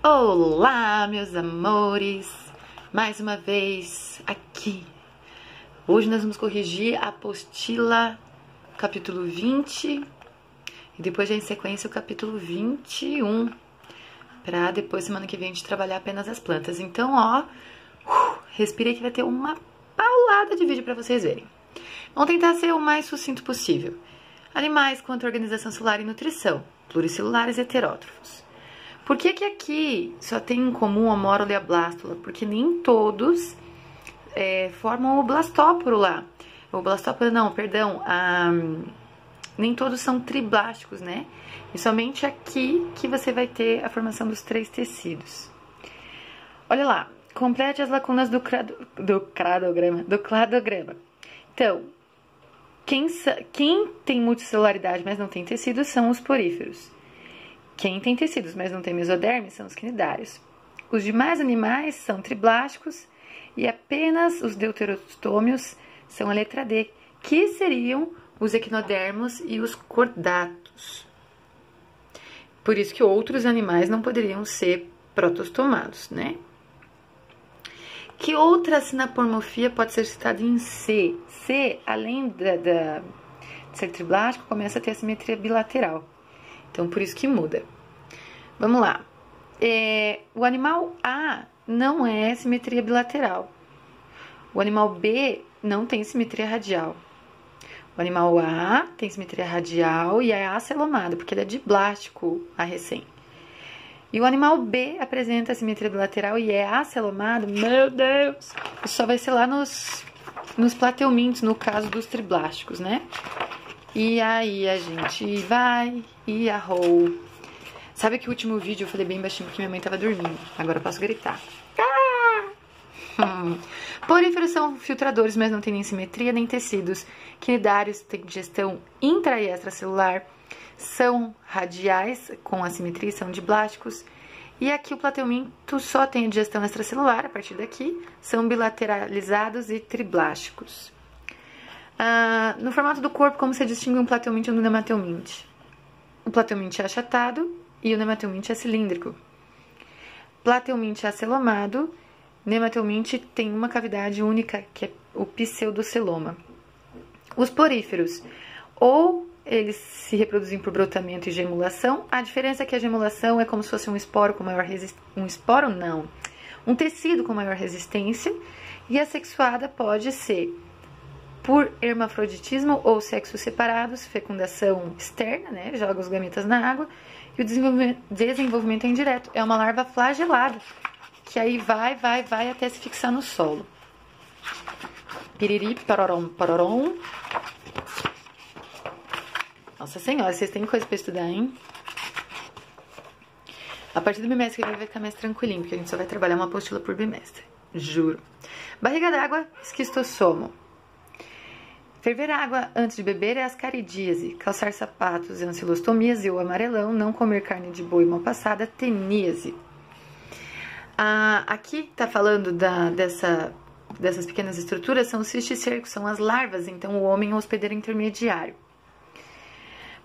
Olá, meus amores! Mais uma vez aqui. Hoje nós vamos corrigir a apostila capítulo 20 e depois já em sequência o capítulo 21, para depois semana que vem a gente trabalhar apenas as plantas. Então, ó, respirei que vai ter uma paulada de vídeo para vocês verem. Vamos tentar ser o mais sucinto possível. Animais quanto à organização celular e nutrição, pluricelulares e heterótrofos. Por que que aqui só tem em comum a mórula e a blástula? Porque nem todos formam o blastóporo lá. O blastóporo não, perdão. Nem todos são triblásticos, né? E somente aqui que você vai ter a formação dos três tecidos. Olha lá, complete as lacunas do cladograma. Então, quem tem multicelularidade, mas não tem tecidos, são os poríferos. Quem tem tecidos, mas não tem mesoderme, são os quinidários. Os demais animais são triblásticos e apenas os deuterostômios são a letra D, que seriam os equinodermos e os cordatos. Por isso que outros animais não poderiam ser protostomados, né? Que outra sinapomorfia pode ser citada em C? C, além de ser triblástico, começa a ter a simetria bilateral. Então, por isso que muda. Vamos lá. O animal A não é simetria bilateral. O animal B não tem simetria radial. O animal A tem simetria radial e é acelomado, porque ele é diblástico a recém. E o animal B apresenta simetria bilateral e é acelomado. Meu Deus! Isso só vai ser lá nos plateumintos, no caso dos triblásticos, né? E aí a gente vai e arrou. Sabe que o último vídeo eu falei bem baixinho porque minha mãe tava dormindo. Agora eu posso gritar. Poríferos são filtradores, mas não tem nem simetria nem tecidos. Quinidários têm digestão intra e extracelular. São radiais com assimetria, são diblásticos. E aqui o plateuminto só tem a digestão extracelular. A partir daqui são bilateralizados e triblásticos. No formato do corpo, como se distingue um plateuminto do nemateuminto? O plateuminto é achatado e o nemateuminto é cilíndrico. Plateuminto é acelomado, nemateuminto tem uma cavidade única, que é o pseudoceloma. Os poríferos, ou eles se reproduzem por brotamento e gemulação. A diferença é que a gemulação é como se fosse um esporo com maior resistência. Um tecido com maior resistência. E a sexuada pode ser por hermafroditismo ou sexos separados, fecundação externa, né? Joga os gametas na água. E o desenvolvimento é indireto. É uma larva flagelada, que aí vai até se fixar no solo. Piriri, parorom, parorom. Nossa senhora, vocês têm coisa pra estudar, hein? A partir do bimestre que vai ficar mais tranquilinho, porque a gente só vai trabalhar uma apostila por bimestre. Juro. Barriga d'água, esquistossomo. Ferver água antes de beber é ascaridíase. Calçar sapatos é ancilostomíase ou amarelão. Não comer carne de boi mal passada, teníase. Aqui tá falando dessas pequenas estruturas, são os cisticercos, são as larvas. Então, o homem é o hospedeiro intermediário.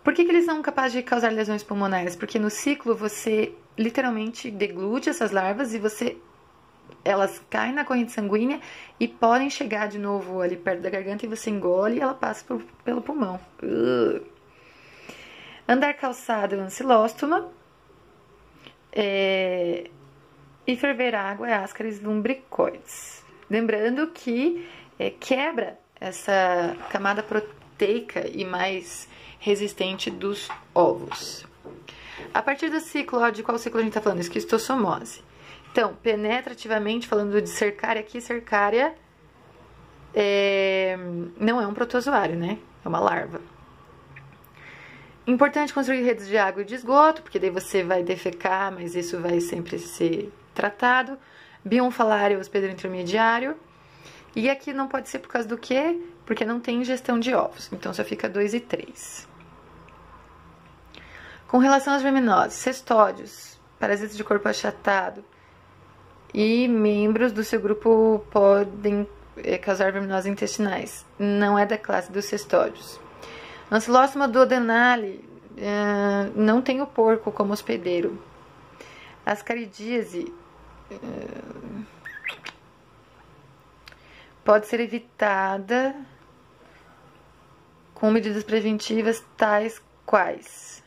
Por que eles são capazes de causar lesões pulmonares? Porque no ciclo você literalmente deglute essas larvas e elas caem na corrente sanguínea e podem chegar de novo ali perto da garganta e você engole e ela passa pelo pulmão. Andar calçado é ancilóstoma. E ferver água é ascaris lumbricoides. Lembrando que quebra essa camada proteica e mais resistente dos ovos. A partir do ciclo, de qual ciclo a gente tá falando? Esquistossomose. Então, penetrativamente, falando de cercária aqui, cercária não é um protozoário, né? É uma larva. Importante construir redes de água e de esgoto, porque daí você vai defecar, mas isso vai sempre ser tratado. Bionfalário, hospedeiro intermediário. E aqui não pode ser por causa do quê? Porque não tem ingestão de ovos. Então, só fica 2 e 3. Com relação às verminoses, cestódios, parasitas de corpo achatado e membros do seu grupo podem causar verminoses intestinais. Não é da classe dos cestódios. Ancilóstoma duodenale não tem o porco como hospedeiro. ascaridíase pode ser evitada com medidas preventivas tais quais.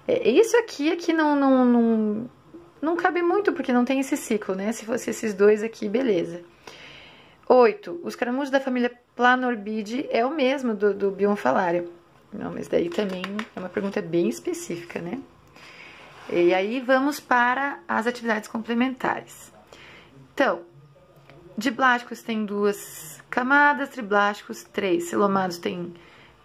Isso aqui não cabe muito, porque não tem esse ciclo, né? Se fosse esses dois aqui, beleza. 8. Os caramujos da família Planorbidae é o mesmo do Bionfalário. Não, mas daí também é uma pergunta bem específica, né? E aí vamos para as atividades complementares. Então, diblásticos tem 2 camadas, triblásticos 3, celomados tem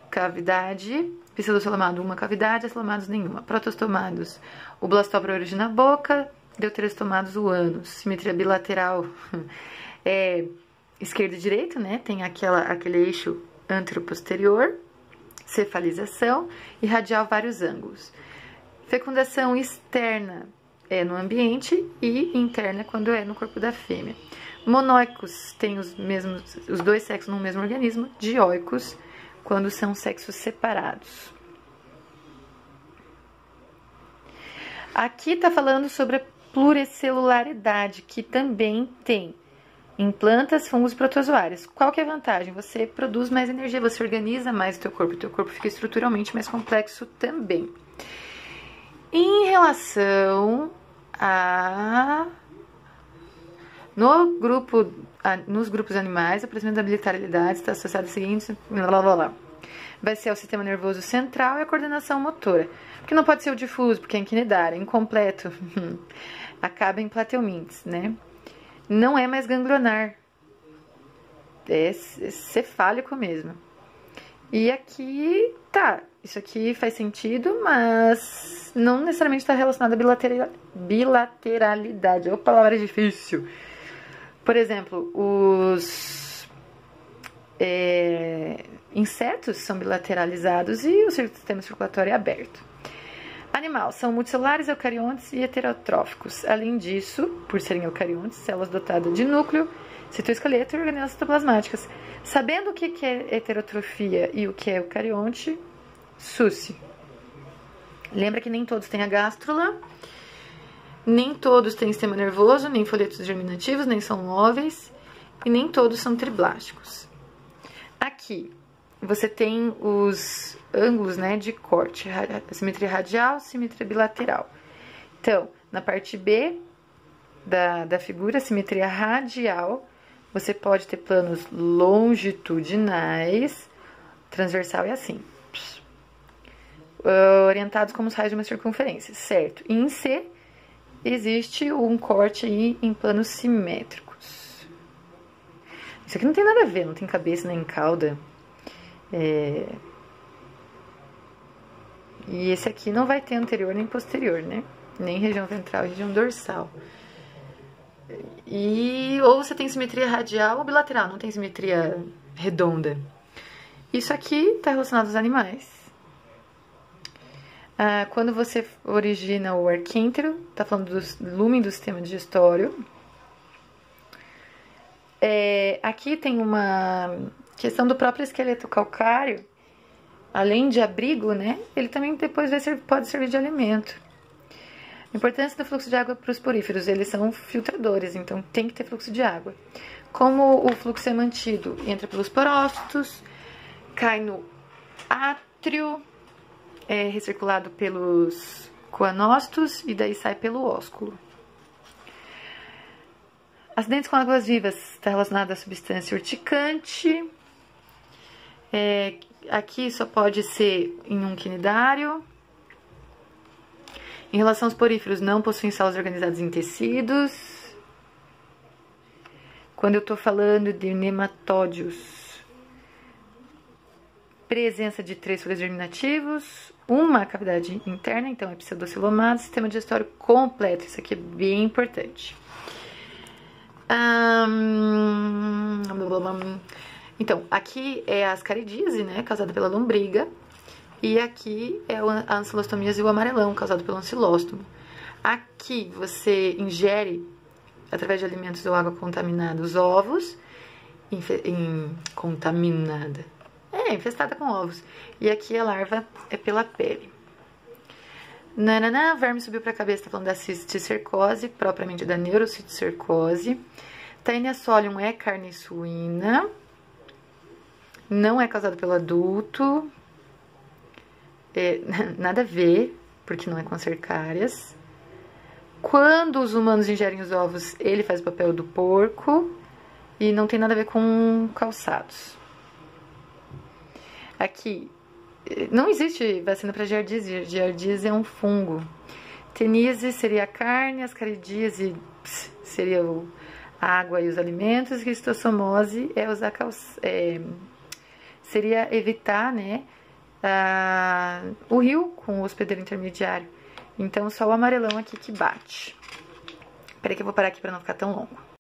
cavidade, pseudocilomado 1 cavidade, acelomados nenhuma. Protostomados, o blastopora origina a boca, deuterostomados o ânus. Simetria bilateral é esquerda e direita, né? Tem aquele eixo antero-posterior, cefalização, e radial vários ângulos. Fecundação externa é no ambiente e interna quando é no corpo da fêmea. Monóicos tem os 2 sexos no mesmo organismo, dioicos quando são sexos separados. Aqui tá falando sobre a pluricelularidade, que também tem em plantas, fungos e protozoários. Qual que é a vantagem? Você produz mais energia, você organiza mais o teu corpo fica estruturalmente mais complexo também. Em relação a... Nos grupos animais, o aparecimento da bilitaralidade está associado ao seguinte... Vai ser o sistema nervoso central e a coordenação motora. Porque não pode ser o difuso, porque é inquinidário, incompleto. Acaba em plateumintes, né? Não é mais ganglionar. É cefálico mesmo. E aqui, tá, isso aqui faz sentido, mas não necessariamente está relacionado à bilateralidade. É uma palavra difícil. Por exemplo, os insetos são bilateralizados e o sistema circulatório é aberto. Animal, são multicelulares, eucariontes e heterotróficos. Além disso, por serem eucariontes, células dotadas de núcleo, citoesqueleto e organelas citoplasmáticas. Sabendo o que é heterotrofia e o que é eucarionte, susse. Lembra que nem todos têm a gástrula, nem todos têm sistema nervoso, nem folhetos germinativos, nem são móveis, e nem todos são triblásticos. Aqui, você tem os ângulos, né, de corte, simetria radial, simetria bilateral. Então, na parte B da figura, simetria radial, você pode ter planos longitudinais, transversal e assim, orientados como os raios de uma circunferência, certo? E em C, existe um corte aí em planos simétricos. Isso aqui não tem nada a ver, não tem cabeça nem cauda. E esse aqui não vai ter anterior nem posterior, né? Nem região ventral, região dorsal. Ou você tem simetria radial ou bilateral, não tem simetria redonda. Isso aqui está relacionado aos animais. Quando você origina o arquíntero, está falando do lumen do sistema digestório. Aqui tem uma questão do próprio esqueleto calcário. Além de abrigo, né? Ele também depois pode servir de alimento. A importância do fluxo de água para os poríferos, eles são filtradores, então tem que ter fluxo de água. Como o fluxo é mantido? Entra pelos porócitos, cai no átrio, é recirculado pelos coanócitos e daí sai pelo ósculo. Acidentes com águas vivas está relacionado à substância urticante. Aqui só pode ser em um quinidário. Em relação aos poríferos, não possuem células organizadas em tecidos. Quando eu estou falando de nematódios, presença de 3 folhas germinativos, uma cavidade interna, então é pseudocilomado, sistema digestório completo, isso aqui é bem importante. Então, aqui é a ascaridíase, né, causada pela lombriga. E aqui é a ancilostomíase e o amarelão, causado pelo ancilóstomo. Aqui você ingere, através de alimentos ou água contaminada, os ovos, infestada com ovos. E aqui a larva é pela pele. Nananã, verme subiu pra cabeça, tá falando da cisticercose, propriamente da neurocisticercose. Taenia solium é carne suína. Não é causado pelo adulto. Nada a ver, porque não é com cercárias. Quando os humanos ingerem os ovos, ele faz o papel do porco. E não tem nada a ver com calçados. Aqui, não existe vacina para giardíase. Giardíase é um fungo. Teníase seria a carne, ascaridíase seria a água e os alimentos. E esquistossomose é usar seria evitar, né, o rio com o hospedeiro intermediário. Então, só o amarelão aqui que bate. Peraí que eu vou parar aqui para não ficar tão longo.